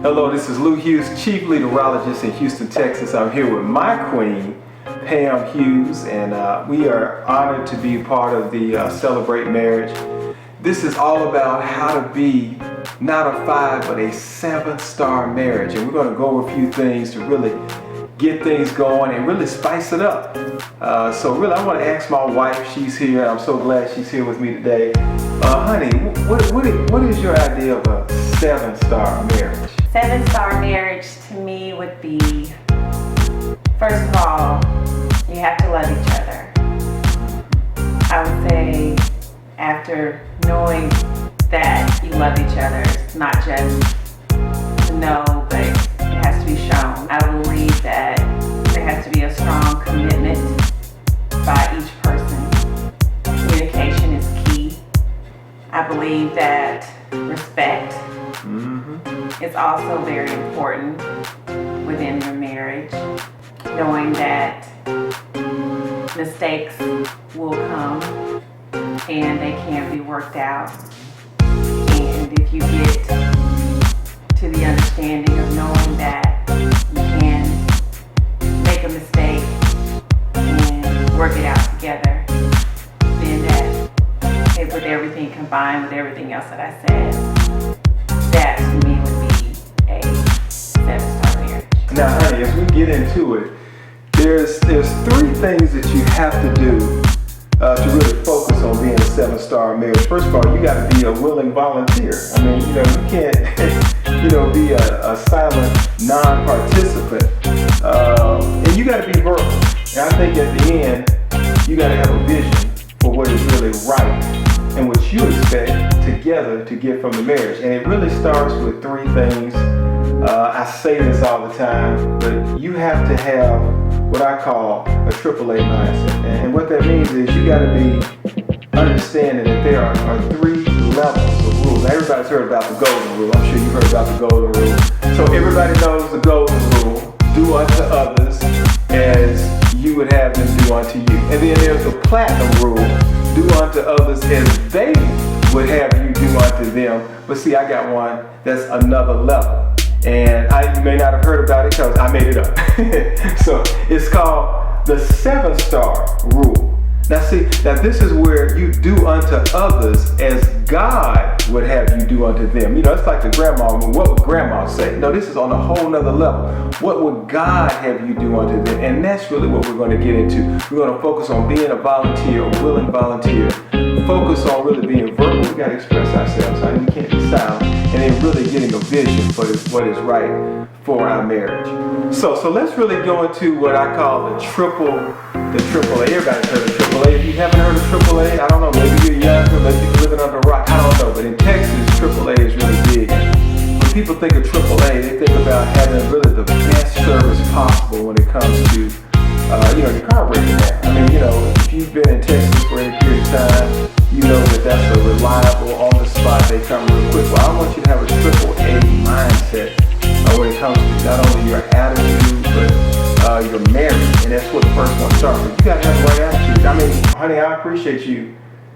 Hello, this is Lou Hughes, Chief Leaderologist in Houston, Texas. I'm here with my queen, Pam Hughes, and we are honored to be part of the Celebrate Marriage. This is all about how to be not a 5 but a 7-star marriage, and we're going to go over a few things to really get things going and really spice it up. So really, I want to ask my wife. She's here. I'm so glad she's here with me today. Honey, what is your idea of a 7-star marriage? 7-star marriage to me would be, first of all, you have to love each other. I would say after knowing that you love each other, it's not just to know, but it has to be shown. I believe that there has to be a strong commitment by each person. Communication is key. I believe that respect is also very important within your marriage. Knowing that mistakes will come and they can be worked out. And if you get to the understanding of knowing that you can make a mistake and work it out together, then that, with everything combined with everything else that I said, that to me would be a 7-star marriage. Now, honey, as we get into it, there's 3 things that you have to do to really focus on being a 7-star marriage. First of all, you got to be a willing volunteer. I mean, you can't, be a silent non-participant. And you got to be verbal. And I think at the end, you got to have a vision for what is really right and what you expect together to get from the marriage. And it really starts with 3 things. I say this all the time, but you have to have what I call a AAA mindset. And what that means is you got to be understanding that there are 3 levels of rules. Now, everybody's heard about the golden rule. I'm sure you've heard about the golden rule. So everybody knows the golden rule: do unto others as you would have them do unto you. And then there's the platinum rule: do unto others as they would have you do unto them. But see, I got one that's another level. And you may not have heard about it because I made it up. So it's called the 7-star rule. Now see, this is where you do unto others as God would have you do unto them. It's like the grandma. What would grandma say? No, this is on a whole nother level. What would God have you do unto them? And that's really what we're going to get into. We're going to focus on being a volunteer, a willing volunteer. Focus on really being verbal. We got to express ourselves. I mean, we can't be silent. And then really getting a vision for what is right for our marriage. So let's really go into what I call the AAA. Everybody's heard of AAA. If you haven't heard of AAA, I don't know, maybe you're younger, maybe you're living under a rock, I don't know. But in Texas, AAA is really big. When people think of AAA, they think about having really the best service possible when it comes to your car breaking down. I mean, if you've been in Texas for any period of time, you know that's a reliable, on the spot, they come real quick. Well, I want you to have a AAA mindset when it comes to not only your attitude, but your marriage. And that's what the first one starts with. You got to have the right attitude. I mean, honey, I appreciate you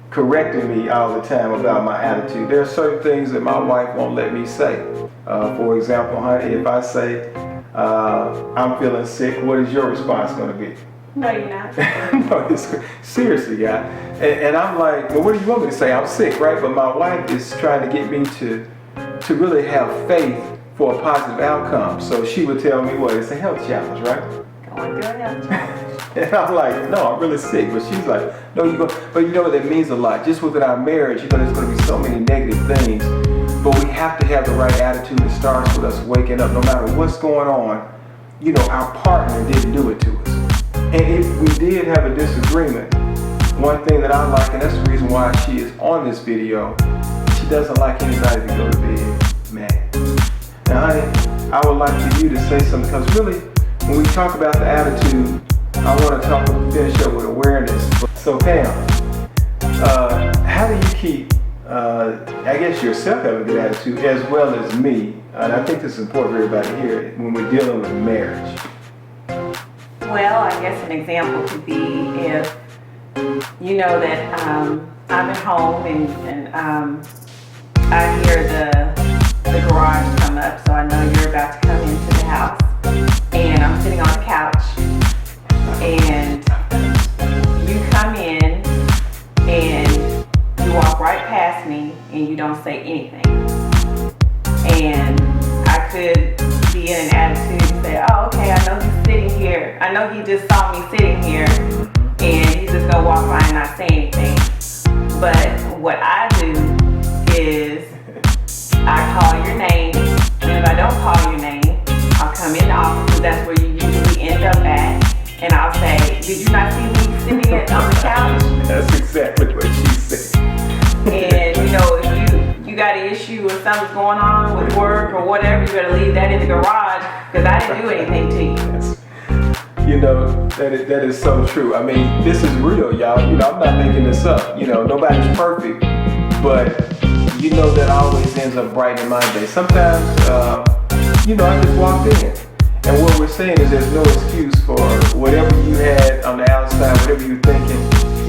correcting me all the time about my attitude. There are certain things that my wife won't let me say. For example, honey, if I say, I'm feeling sick, what is your response going to be? No, you're not. No, seriously, guy. And I'm like, well, what do you want me to say? I'm sick, right? But my wife is trying to get me to really have faith for a positive outcome. So she would tell me, well, it's a health challenge, right? Going through a health challenge. And I'm like, no, I'm really sick. But she's like, no, you go. But you know what that means a lot. Just within our marriage, there's going to be so many negative things. But we have to have the right attitude. It starts with us waking up. No matter what's going on, our partner didn't do it to us. And if we did have a disagreement, one thing that I like, and that's the reason why she is on this video, she doesn't like anybody to go to bed mad. Now, honey, I would like for you to say something, because really, when we talk about the attitude, I want to finish up with awareness. So Pam, how do you keep, I guess yourself have a good attitude as well as me? And I think this is important for everybody here when we're dealing with marriage. Well, I guess an example could be if you know that I'm at home and I hear the the garage come up, so I know you're about to come into the house. And I'm sitting on the couch, and you come in, and you walk right past me, and you don't say anything. And I could be in an attitude and say, oh, okay, I know he's sitting here. I know he just saw me sitting here, and he's just gonna walk by and not say anything. But what I do is I call your name, and if I don't call your name, I'll come in the office, because that's where you usually end up at, and I'll say, did you not see me sitting on the couch? That's exactly what she said. And if you got an issue or something's going on with work or whatever, you better leave that in the garage, because I didn't do anything to you. That is so true. I mean, this is real, y'all. I'm not making this up. Nobody's perfect, but that always ends up brightening my day. Sometimes, I just walked in, and what we're saying is there's no excuse for whatever you had on the outside, whatever you're thinking.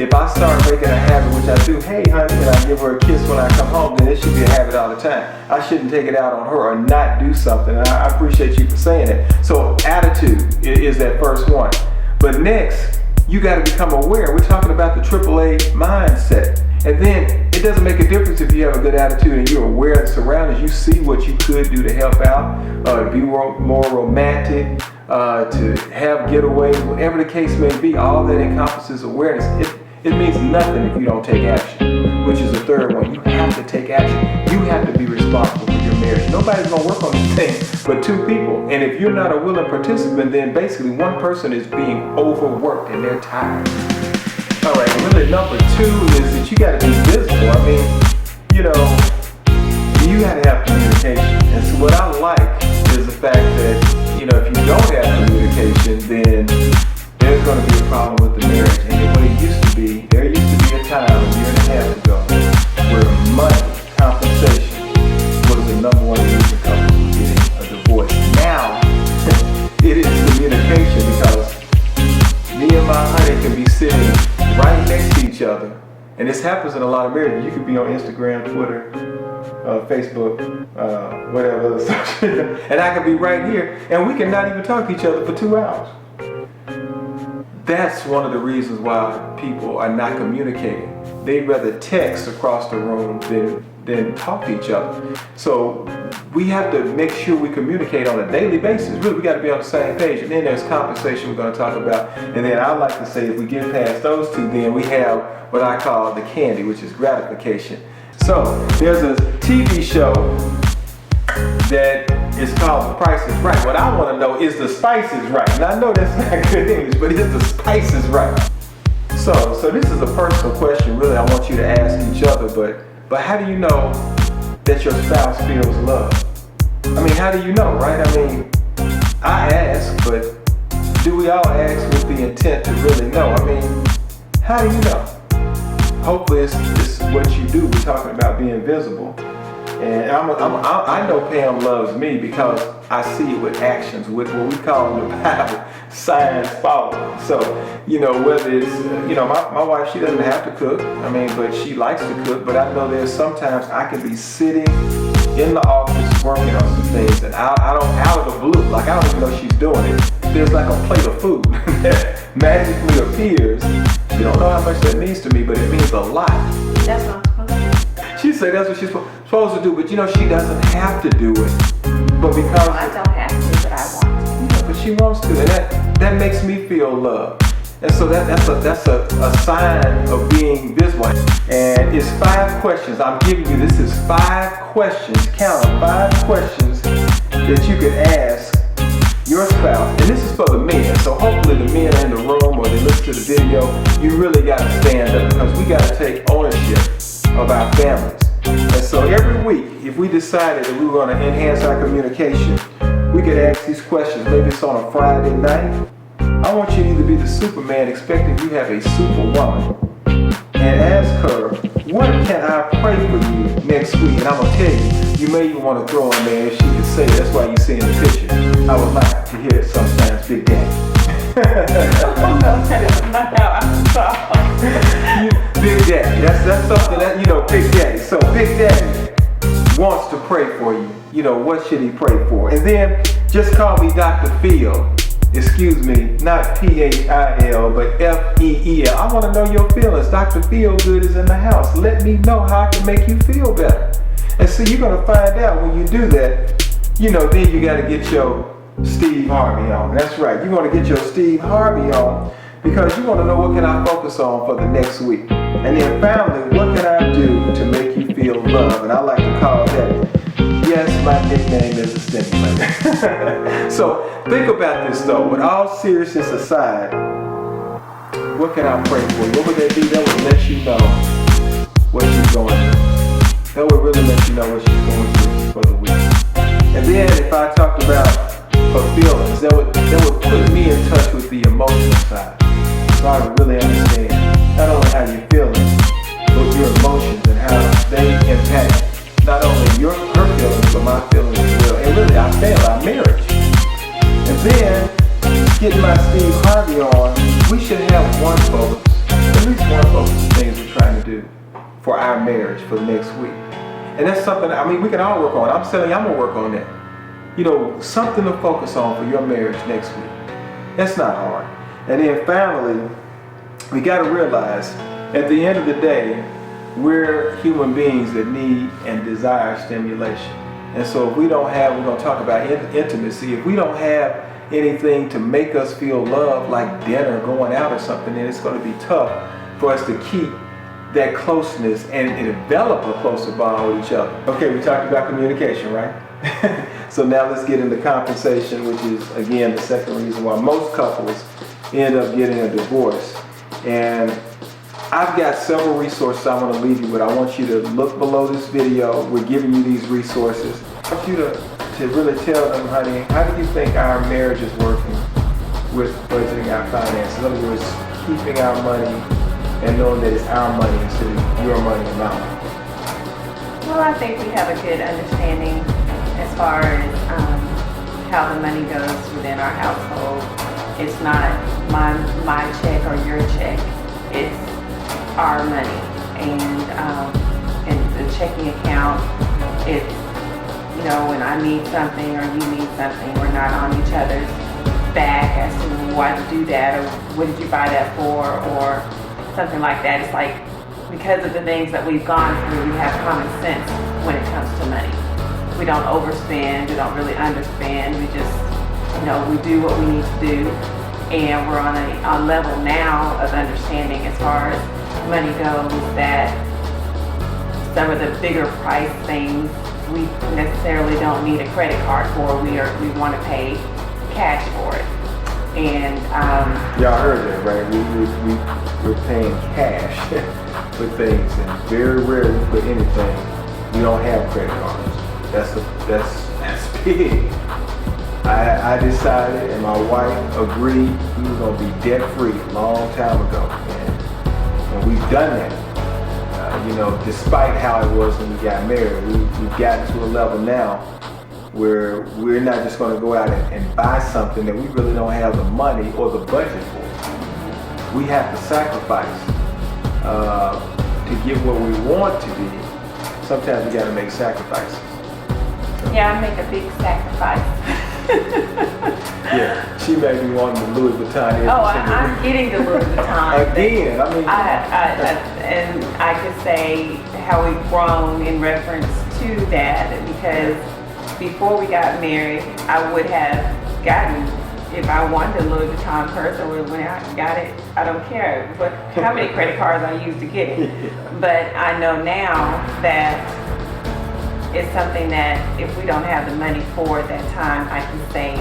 If I start making a habit, which I do, hey honey, and I give her a kiss when I come home, then it should be a habit all the time. I shouldn't take it out on her or not do something. And I appreciate you for saying that. So attitude is that first one. But next, you got to become aware. We're talking about the AAA mindset. And then it doesn't make a difference if you have a good attitude and you're aware of the surroundings. You see what you could do to help out, to be more romantic, to have getaways, whatever the case may be. All that encompasses awareness. It means nothing if you don't take action, which is the third one. You have to take action. You have to be responsible for your marriage. Nobody's going to work on this thing but two people. And if you're not a willing participant, then basically one person is being overworked and they're tired. All right, really number two is that you got to be visible. I mean, you got to have communication. And so what I like is the fact that, if you don't have communication, then there's going to be a problem with the marriage. And what it used to be, there used to be a time a year and a half ago where money, compensation, was the number one reason couples getting a divorce. Now, it is communication, because me and my honey can be sitting right next to each other. And this happens in a lot of marriages. You could be on Instagram, Twitter, Facebook, whatever other social, and I could be right here, and we can not even talk to each other for 2 hours. That's one of the reasons why people are not communicating. They'd rather text across the room than talk to each other. So we have to make sure we communicate on a daily basis. Really, we got to be on the same page. And then there's compensation we're going to talk about. And then I like to say, if we get past those two, then we have what I call the candy, which is gratification. So there's a TV show that is called The Price is Right. What I want to know is the spice is right. And I know that's not good English, but is the spice is right? So this is a personal question, really, I want you to ask each other, but how do you know that your spouse feels loved? I mean, how do you know, right? I mean, I ask, but do we all ask with the intent to really know? I mean, how do you know? Hopefully it's what you do. We're talking about being visible. And I know Pam loves me because I see it with actions, with what we call in the Bible, signs follow. So, whether it's, my wife, she doesn't have to cook, but she likes to cook. But I know there's sometimes I can be sitting in the office working on some things, and out of the blue, like I don't even know she's doing it, there's like a plate of food that magically appears. You don't know how much that means to me, but it means a lot. That's not supposed to. She said that's what she's supposed to do, but she doesn't have to do it. But because I don't have to, but I want to. But she wants to, and that makes me feel loved. And so that's a sign of being visible. And it's 5 questions. I'm giving you, this is 5 questions, count them, 5 questions that you could ask your spouse. And this is for the men. So hopefully the men are in the room or they listen to the video. You really got to stand up, because we got to take ownership of our families. And so every week, if we decided that we were going to enhance our communication, we could ask these questions. Maybe it's on a Friday night. I want you to either be the Superman expecting you have a superwoman, and ask her, what can I pray for you next week? And I'm going to tell you may even want to throw in there if she could say, that's why you see in the picture, I would like to hear it sometimes, Big Daddy. Oh, no, that is not how I saw. Big Daddy, that's something that, Big Daddy. So Big Daddy wants to pray pray for you. You know, what should he pray for? And then just call me Dr. Phil. Excuse me, not P-H-I-L, but F-E-E-L. I want to know your feelings. Dr. Feel Good is in the house. Let me know how I can make you feel better. And so you're going to find out when you do that, you know, then you got to get your Steve Harvey on. That's right. You're going to get your Steve Harvey on because you want to know what can I focus on for the next week. And then finally, what can I do to make you feel loved? And I like to call that, yes, my nickname is a stimulator. So think about this though. With all seriousness aside, what can I pray for you? What would that be? That would let you know what she's going through. That would really let you know what she's going through for the week. And then if I talked about her feelings, that would put me in touch with the emotional side. So I would really understand not only how you're feeling, but your emotions and how they impact not only her feelings, but my feelings as well. And really, our marriage. And then, getting my Steve Harvey on, we should have one focus, at least one focus of things we're trying to do for our marriage for the next week. And that's something, I mean, we can all work on. I'm telling you, I'm going to work on that. You know, something to focus on for your marriage next week. That's not hard. And then finally, we got to realize, at the end of the day, we're human beings that need and desire stimulation. And so if we don't have, we're going to talk about intimacy, if we don't have anything to make us feel loved, like dinner, going out or something, then it's going to be tough for us to keep that closeness and develop a closer bond with each other. Okay, we talked about communication, right? So now let's get into compensation, which is, again, the second reason why most couples end up getting a divorce. And I've got several resources I want to leave you with. I want you to look below this video. We're giving you these resources. I want you to really tell them, honey, how do you think our marriage is working with budgeting our finances? In other words, keeping our money and knowing that it's our money instead of your money and my money. Well, I think we have a good understanding as far as how the money goes within our household. It's not my check or your check. It's our money, and the checking account. It's, you know, when I need something or you need something, we're not on each other's back as to why you do that or what did you buy that for or something like that. It's like, because of the things that we've gone through, we have common sense when it comes to money. We don't overspend, we don't really underspend, we just, you know, we do what we need to do, and we're on a level now of understanding as far as money goes that some of the bigger price things we necessarily don't need a credit card for. We want to pay cash for it. And y'all heard that, right? We're paying cash for things, and very rarely for anything. We don't have credit cards. That's big. I decided, and my wife agreed, we were going to be debt free a long time ago, and we've done that. You know, despite how it was when we got married, we've gotten to a level now where we're not just going to go out and buy something that we really don't have the money or the budget for. We have to sacrifice to get what we want to be. Sometimes we got to make sacrifices. yeah, I make a big sacrifice. Yeah, she may be wanting the Louis Vuitton. Oh, I'm getting the Louis Vuitton. Again, I mean. And I could say how we've grown in reference to that, because before we got married, I would have gotten, if I wanted a Louis Vuitton purse, or when I got it, I don't care how many credit cards I used to get it. Yeah. But I know now that it's something that if we don't have the money for at that time, I can save.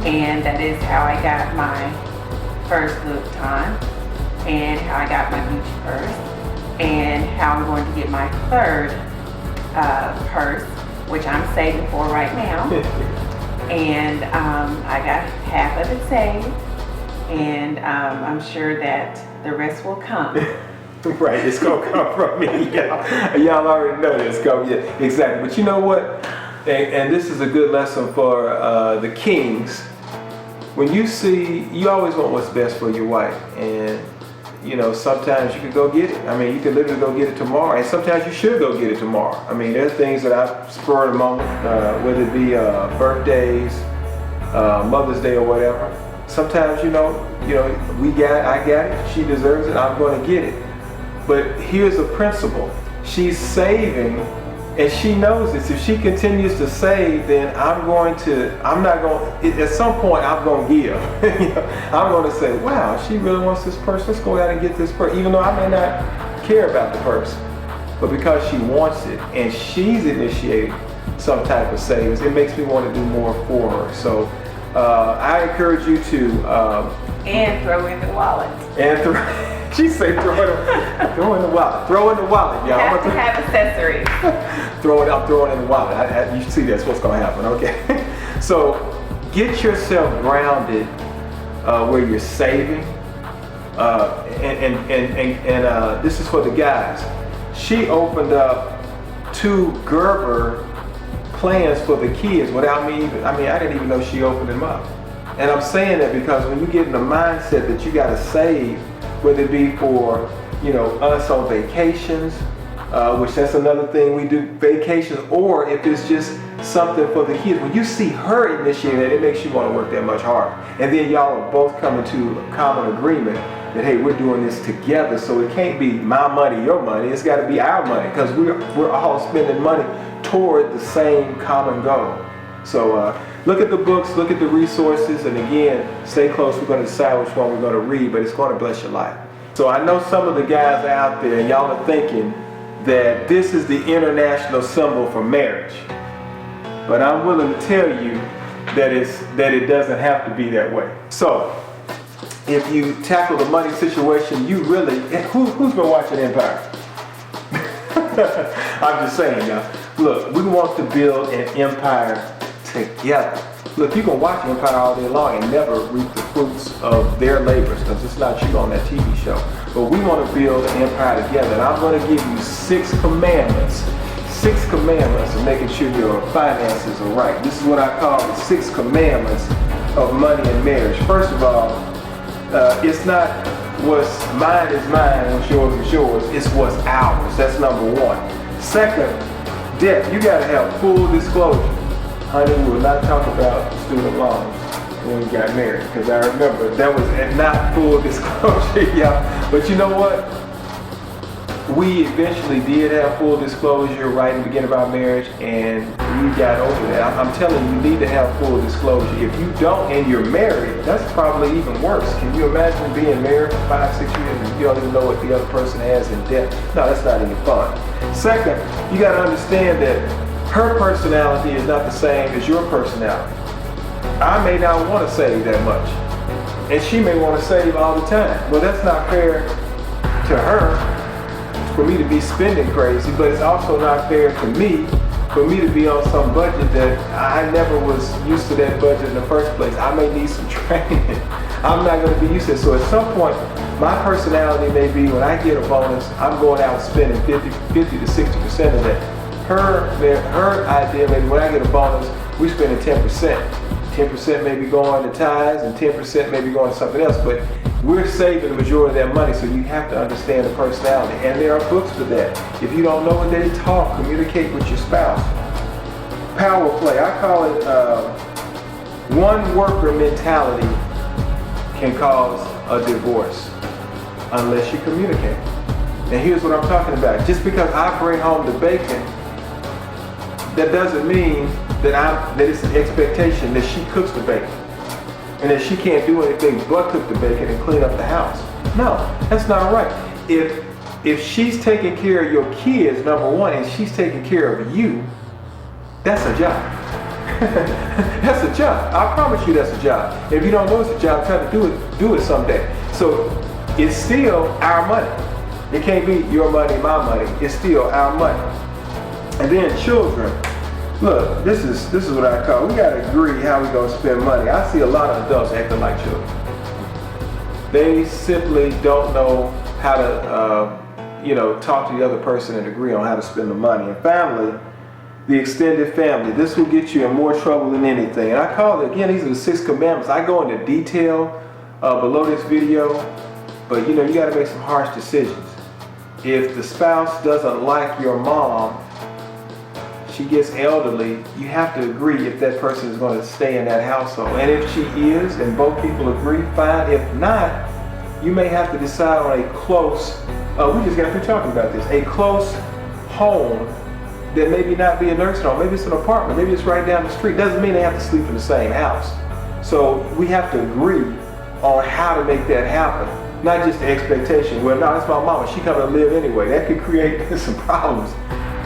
And that is how I got my first Louis Vuitton, and how I got my Gucci purse, and how I'm going to get my third purse, which I'm saving for right now. And I got half of it saved, and I'm sure that the rest will come. Right, it's gonna come from me. Y'all already know this. Yeah, exactly. But you know what? And this is a good lesson for the kings. When you always want what's best for your wife, and you know, sometimes you could go get it. I mean, you could literally go get it tomorrow, and sometimes you should go get it tomorrow. I mean, there's things that I spur of the moment, whether it be birthdays, Mother's Day or whatever. Sometimes, I got it, she deserves it, I'm going to get it. But here's the principle. She's saving, and she knows this. If she continues to save, then at some point I'm going to give. I'm going to say, wow, she really wants this purse. Let's go out and get this purse. Even though I may not care about the purse. But because she wants it and she's initiated some type of savings, it makes me want to do more for her. So I encourage you to... and throw in the wallet. She say throw in the wallet. Throw in the wallet, y'all. You have to have accessories. I'm throwing in the wallet. You see that's what's going to happen, okay? So get yourself grounded where you're saving. And this is for the guys. She opened up 2 Gerber plans for the kids without me even, I didn't even know she opened them up. And I'm saying that because when you get in the mindset that you got to save, whether it be for, us on vacations, which that's another thing we do, vacations, or if it's just something for the kids. When you see her initiate that, it makes you want to work that much harder. And then y'all are both coming to a common agreement that, hey, we're doing this together, so it can't be my money, your money. It's got to be our money, because we're all spending money toward the same common goal. So look at the books, look at the resources, and again, stay close. We're going to decide which one we're going to read, but it's going to bless your life. So I know some of the guys out there, and y'all are thinking that this is the international symbol for marriage. But I'm willing to tell you that it doesn't have to be that way. So if you tackle the money situation, you really, who's been watching Empire? I'm just saying, y'all. Look, we want to build an empire together. Look, you can watch Empire all day long and never reap the fruits of their labors, because it's not you on that TV show. But we want to build an empire together, and I'm going to give you 6 commandments. 6 commandments of making sure your finances are right. This is what I call the 6 commandments of money and marriage. First of all, it's not what's mine is mine, what's yours is yours. It's what's ours. That's number 1. Second, debt. You got to have full disclosure. Honey, we will not talk about student loans when we got married, because I remember that was not full disclosure, y'all. But you know what? We eventually did have full disclosure right in the beginning of our marriage, and we got over that. I'm telling you, you need to have full disclosure. If you don't and you're married, that's probably even worse. Can you imagine being married for 5-6 years and you don't even know what the other person has in debt? No, that's not any fun. Second, you got to understand that her personality is not the same as your personality. I may not want to save that much, and she may want to save all the time. Well, that's not fair to her for me to be spending crazy, but it's also not fair to me for me to be on some budget that I never was used to that budget in the first place. I may need some training. I'm not going to be used to it. So at some point, my personality may be when I get a bonus, I'm going out spending 50 to 60% of that. Her idea, maybe when I get a bonus, we spending 10%. 10% may be going to tithes and 10% may be going to something else, but we're saving the majority of that money, so you have to understand the personality. And there are books for that. If you don't know what they talk, communicate with your spouse. Power play, I call it one worker mentality can cause a divorce unless you communicate. And here's what I'm talking about. Just because I bring home the bacon, that doesn't mean that it's an expectation that she cooks the bacon and that she can't do anything but cook the bacon and clean up the house. No, that's not right. If she's taking care of your kids, number 1, and she's taking care of you, that's a job. That's a job. I promise you that's a job. If you don't know it's a job, try to do it someday. So it's still our money. It can't be your money, my money. It's still our money. And then children. Look, this is what I call, we gotta agree how we gonna spend money. I see a lot of adults acting like children. They simply don't know how to, talk to the other person and agree on how to spend the money. And family, the extended family, this will get you in more trouble than anything. And I call it, again, these are the 6 commandments. I go into detail below this video but you got to make some harsh decisions. If the spouse doesn't like your mom, she gets elderly, you have to agree if that person is going to stay in that household. And if she is, and both people agree, fine. If not, you may have to decide on a close, we just got through talking about this, a close home that maybe not be a nursing home, maybe it's an apartment, maybe it's right down the street. Doesn't mean they have to sleep in the same house. So we have to agree on how to make that happen. Not just the expectation, well, no, that's my mama, she coming to live anyway. That could create some problems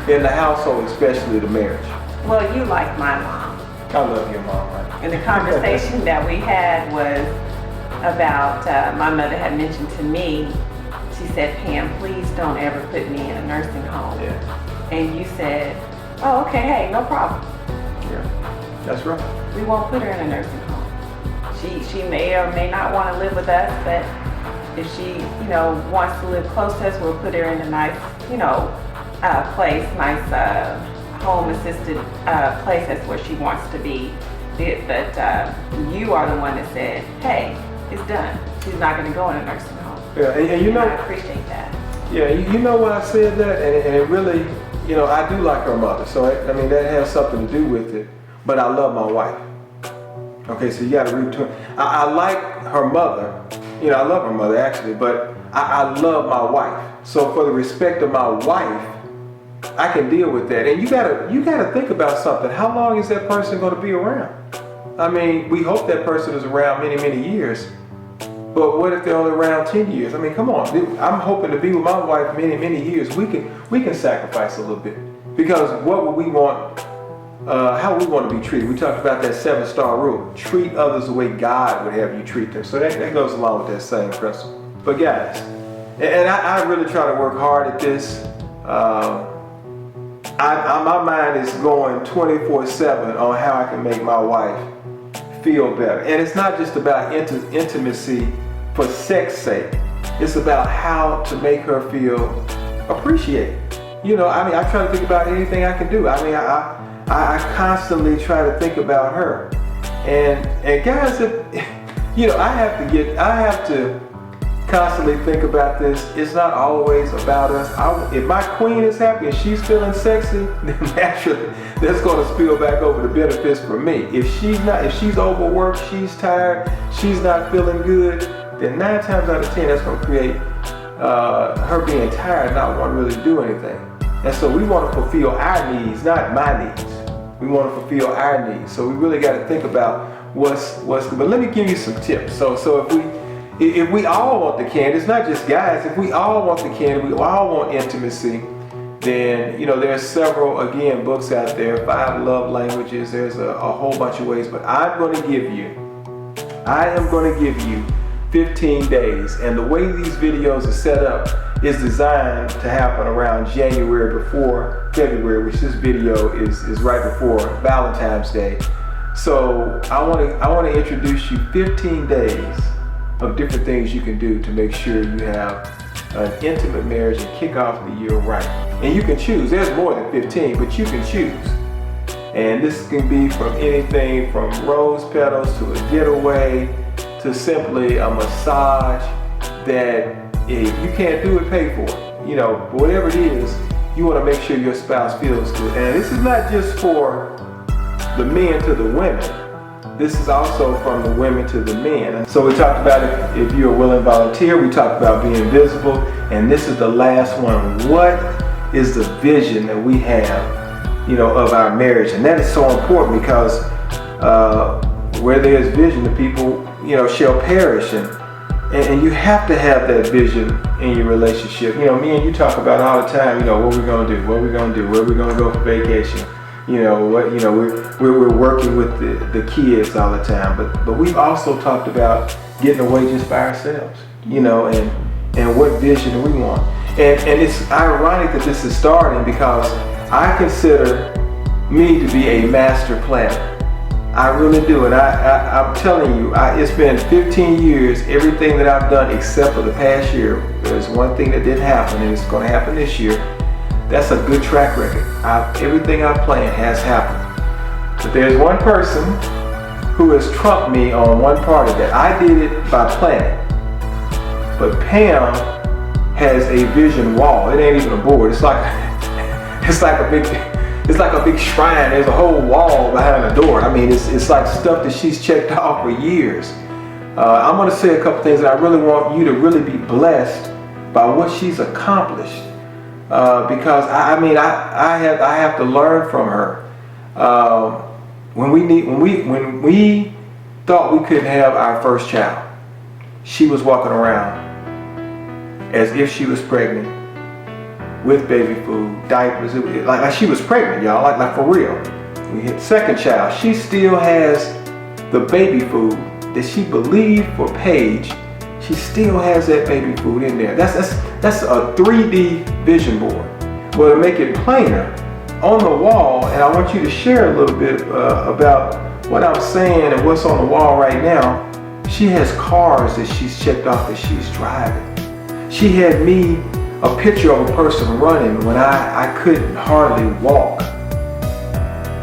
in the household, especially the marriage. Well, you like my mom. I love your mom, right? And the conversation that we had was about, my mother had mentioned to me, she said, Pam, please don't ever put me in a nursing home. Yeah. And you said, oh, okay, hey, no problem. Yeah, that's right. We won't put her in a nursing home. She may or may not want to live with us, but if she, wants to live close to us, we'll put her in a nice, place, nice home assisted place. That's where she wants to be. But you are the one that said, hey, it's done. She's not going to go in a nursing home. Yeah, and I appreciate that. Yeah, you know why I said that, and it really, I do like her mother, so I mean that has something to do with it. But I love my wife. Okay, so you got to read between. I like her mother. I love her mother actually, but I love my wife. So for the respect of my wife, I can deal with that. And you gotta think about something. How long is that person going to be around? I mean, we hope that person is around many, many years. But what if they're only around 10 years? I mean, come on. I'm hoping to be with my wife many, many years. We can sacrifice a little bit. Because what would we want, how we want to be treated? We talked about that 7-star rule. Treat others the way God would have you treat them. So that goes along with that same principle. But guys, and I really try to work hard at this. My mind is going 24/7 on how I can make my wife feel better. And it's not just about intimacy for sex sake. It's about how to make her feel appreciated. I try to think about anything I can do. I constantly try to think about her. And guys, I have to constantly think about this. It's not always about us. If my queen is happy and she's feeling sexy, then naturally that's going to spill back over the benefits for me. If she's overworked, she's tired, she's not feeling good, then 9 times out of 10 that's going to create her being tired, not wanting to really do anything. And so we want to fulfill our needs, not my needs. We want to fulfill our needs. So we really got to think about what's. But let me give you some tips. So if we all want the candy, it's not just guys. If we all want the candy, we all want intimacy, then there's several books out there. 5 love languages. There's a whole bunch of ways. But I am going to give you 15 days. And the way these videos are set up is designed to happen around January before February, which this video is right before Valentine's Day. So I want to introduce you 15 days of different things you can do to make sure you have an intimate marriage and kick off the year right. And you can choose. There's more than 15, but you can choose. And this can be from anything from rose petals to a getaway to simply a massage that if you can't do it, pay for it. Whatever it is, you want to make sure your spouse feels good. And this is not just for the men to the women. This is also from the women to the men. And so we talked about if you're a willing volunteer, we talked about being visible, and this is the last one. What is the vision that we have, of our marriage? And that is so important because where there is vision, the people, shall perish. And you have to have that vision in your relationship. Me and you talk about all the time, what we're going to do, where we're going to go for vacation. We're working with the kids all the time, but we've also talked about getting away just by ourselves, and what vision do we want. And it's ironic that this is starting because I consider me to be a master planner. I really do, and I'm telling you, it's been 15 years, everything that I've done except for the past year. There's one thing that didn't happen, and it's going to happen this year. That's a good track record. Everything I planned has happened. But there's one person who has trumped me on one part of that. I did it by planning. but Pam has a vision wall. It ain't even a board. It's like a big shrine. There's a whole wall behind the door. I mean, it's like stuff that she's checked off for years. I'm going to say a couple things, and I really want you to really be blessed by what she's accomplished. Because I have to learn from her. When we thought we couldn't have our first child, she was walking around as if she was pregnant with baby food, diapers, like she was pregnant, y'all, like for real. We hit second child, she still has the baby food that she believed for Paige. She still has that baby food in there. That's a 3D vision board. Well, to make it plainer, on the wall, and I want you to share a little bit about what I'm saying and what's on the wall right now. She has cars that she's checked off that she's driving. She had me a picture of a person running when I couldn't hardly walk.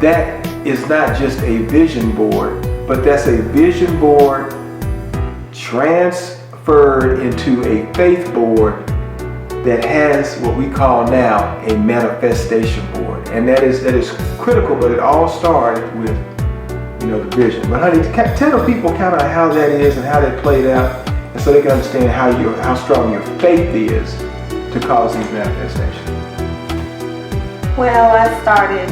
That is not just a vision board, but that's a vision board transferred into a faith board that has what we call now a manifestation board. And that is critical, but it all started with, the vision. But honey, tell the people kind of how that is and how that played out, and so they can understand how strong your faith is to cause these manifestations. Well, I started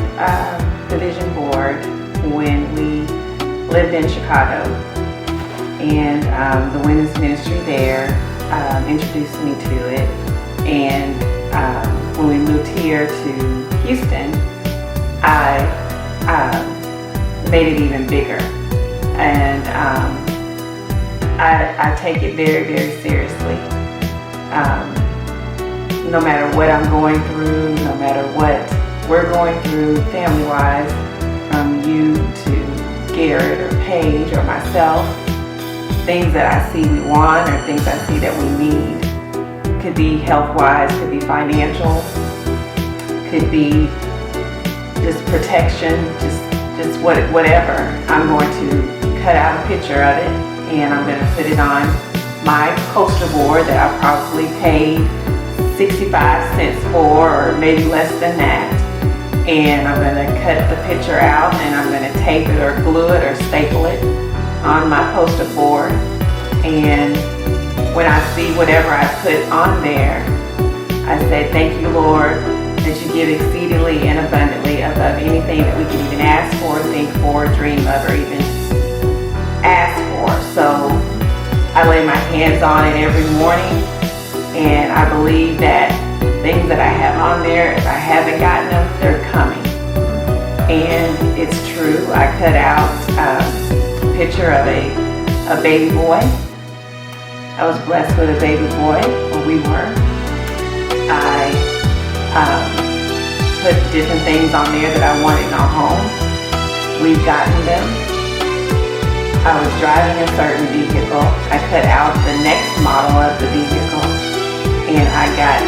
the vision board when we lived in Chicago, and the women's ministry there introduced me to it. And when we moved here to Houston, I made it even bigger. And I take it very, very seriously. No matter what I'm going through, no matter what we're going through family-wise, from you to Garrett or Paige or myself, things that I see we want or things I see that we need. Could be health-wise, could be financial, could be just protection, just whatever. I'm going to cut out a picture of it and I'm going to put it on my poster board that I probably paid 65 cents for, or maybe less than that. And I'm going to cut the picture out and I'm going to tape it or glue it or staple it on my poster board. And when I see whatever I put on there, I say, thank you, Lord, that you give exceedingly and abundantly above anything that we can even ask for, think for, dream of, or even ask for. So I lay my hands on it every morning, and I believe that things that I have on there, if I haven't gotten them, they're coming. And it's true. I cut out a picture of a baby boy. I was blessed with a baby boy when we were. I put different things on there that I wanted in our home. We've gotten them. I was driving a certain vehicle. I cut out the next model of the vehicle, and I got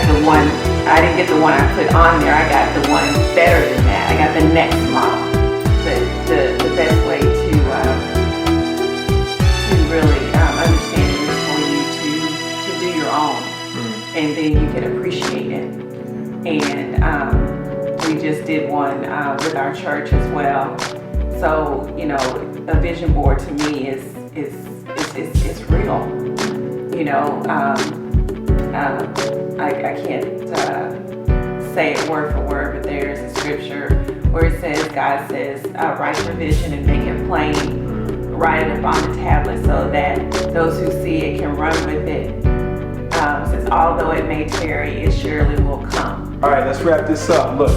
the one. I didn't get the one I put on there. I got the one better than that. I got the next model. The best way to really understand it is for you to do your own, and then you can appreciate it. And we just did one with our church as well. So a vision board to me is real. I can't say it word for word, but there's a scripture where it says, God says, write your vision and make it plain. Write it up on the tablet so that those who see it can run with it. It says, although it may tarry, it surely will come. All right, let's wrap this up. Look,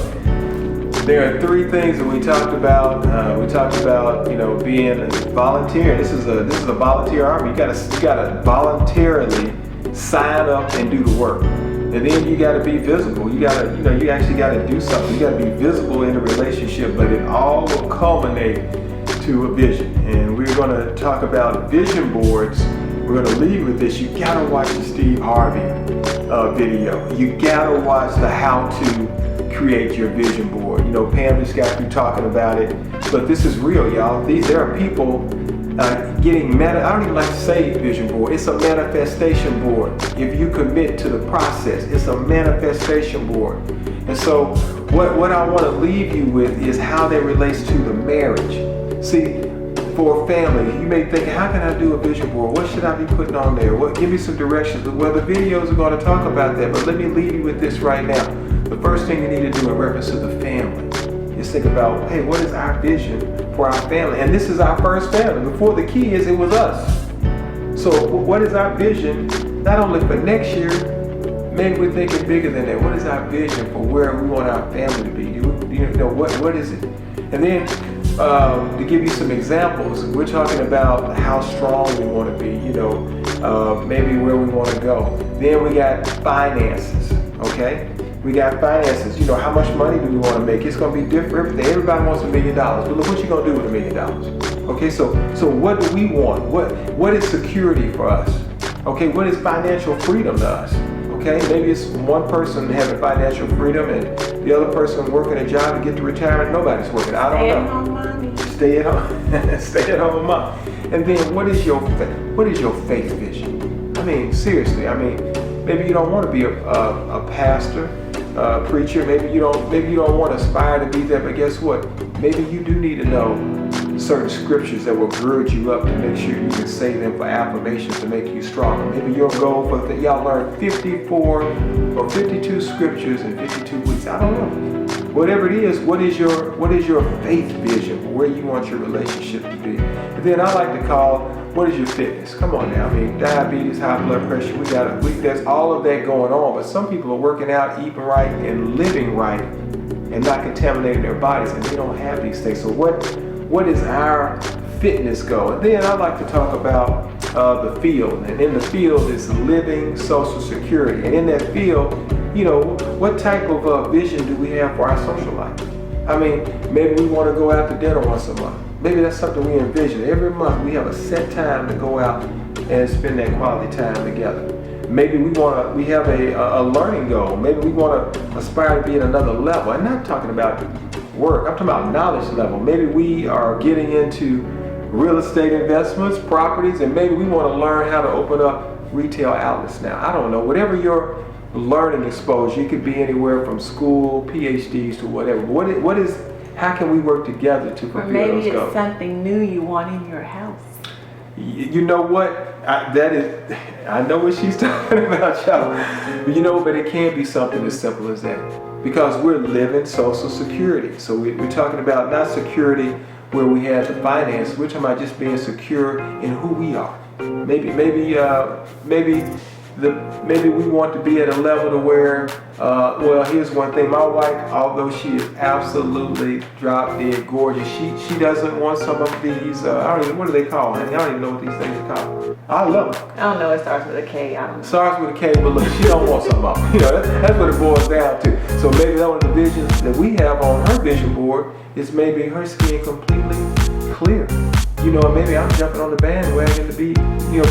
there are three things that we talked about. We talked about, being a volunteer. This is a volunteer army. You gotta voluntarily sign up and do the work. And then you gotta be visible. You actually gotta do something. You gotta be visible in a relationship, but it all will culminate to a vision. And we're gonna talk about vision boards. We're gonna leave with this. You gotta watch the Steve Harvey video. You gotta watch the how to create your vision board. Pam just got through talking about it, but this is real, y'all. There are people, I don't even like to say vision board. It's a manifestation board. If you commit to the process, it's a manifestation board. And so what I want to leave you with is how that relates to the marriage. See, for a family, you may think, how can I do a vision board? What should I be putting on there? Give me some directions. Well, the videos are going to talk about that, but let me leave you with this right now. The first thing you need to do in reference to the family is think about, hey, what is our vision for our family? And this is our first family. Before the kids, it was us. So what is our vision, not only for next year, maybe we're thinking bigger than that. What is our vision for where we want our family to be? You know, what is it? And then to give you some examples, we're talking about how strong we want to be, maybe where we want to go. Then we got finances, okay? We got finances. How much money do we want to make? It's going to be different. Everybody wants $1 million. But look what you're going to do with $1 million. Okay, so what do we want? What is security for us? Okay, what is financial freedom to us? Okay, maybe it's one person having financial freedom and the other person working a job to get to retirement. Nobody's working. I don't know. Stay at home mommy. Stay at home. Stay at home mom. And then what is your faith vision? I mean, seriously. Maybe you don't want to be a pastor, preacher. Maybe you don't want to aspire to be that. But guess what? Maybe you do need to know certain scriptures that will gird you up to make sure you can say them for affirmations to make you stronger. Maybe your goal for y'all learn 54 or 52 scriptures in 52 weeks. I don't know. Whatever it is, what is your faith vision for where you want your relationship to be? And then I like to call, what is your fitness? Come on now. Diabetes, high blood pressure, there's all of that going on, but some people are working out, eating right, and living right, and not contaminating their bodies, and they don't have these things. So what is our fitness goal? And then I like to talk about the field. And in the field is living Social Security. And in that field, what type of vision do we have for our social life? Maybe we want to go out to dinner once a month. Maybe that's something we envision. Every month we have a set time to go out and spend that quality time together. Maybe we have a learning goal. Maybe we want to aspire to be at another level. I'm not talking about work. I'm talking about knowledge level. Maybe we are getting into real estate investments, properties, and maybe we want to learn how to open up retail outlets now. I don't know. Whatever your learning exposure, you could be anywhere from school, PhDs to whatever. How can we work together to fulfill those goals? Or maybe it's something new you want in your house. You know what? I know what she's talking about, y'all. But it can't be something as simple as that. Because we're living Social Security. So we're talking about not security where we have the finance. We're talking about just being secure in who we are. Maybe we want to be at a level to where, here's one thing. My wife, although she is absolutely drop dead gorgeous, she doesn't want some of these, what do they call them? I don't even know what these things are called. I love them. I don't know, it starts with a K. I don't know. Starts with a K, but look, she don't want some of them. That's what it boils down to. So maybe one of the visions that we have on her vision board is maybe her skin completely clear. Maybe I'm jumping on the bandwagon to be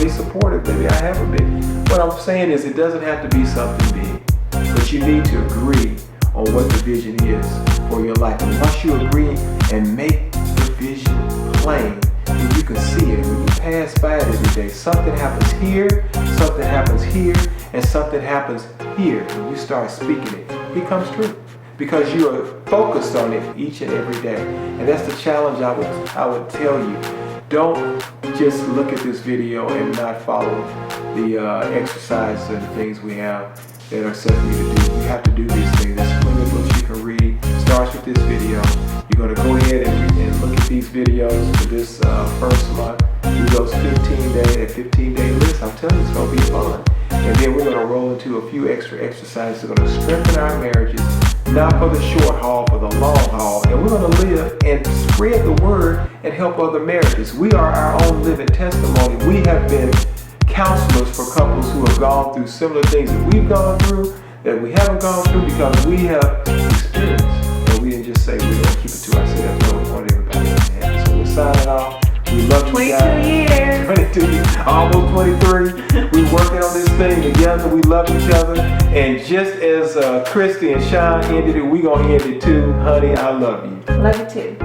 supportive. Maybe I haven't been. What I'm saying is it doesn't have to be something big, but you need to agree on what the vision is for your life. And once you agree and make the vision plain, then you can see it. When you pass by it every day, something happens here, something happens here, and something happens here. When you start speaking it, it becomes true. Because you are focused on it each and every day. And that's the challenge I would tell you. Don't just look at this video and not follow the exercises and the things we have that are set for you to do. You have to do these things. There's plenty of books you can read. Starts with this video. You're going to go ahead and look at these videos for this first month. Do those 15-day list. I'm telling you, it's going to be fun. And then we're going to roll into a few extra exercises that are going to strengthen our marriages, not for the short haul, for the long haul. And we're going to live and spread the word and help other marriages. We are our own living testimony. We have been counselors for couples who have gone through similar things that we've gone through, that we haven't gone through, because we have experienced. And we didn't just say we're going to keep it to ourselves. No, we want everybody to have it. So we're signing off. We love you guys. 22 years. Almost 23. We're working on this thing together. We love each other. And just as Christy and Sean ended it, we're going to end it too. Honey, I love you. Love you too.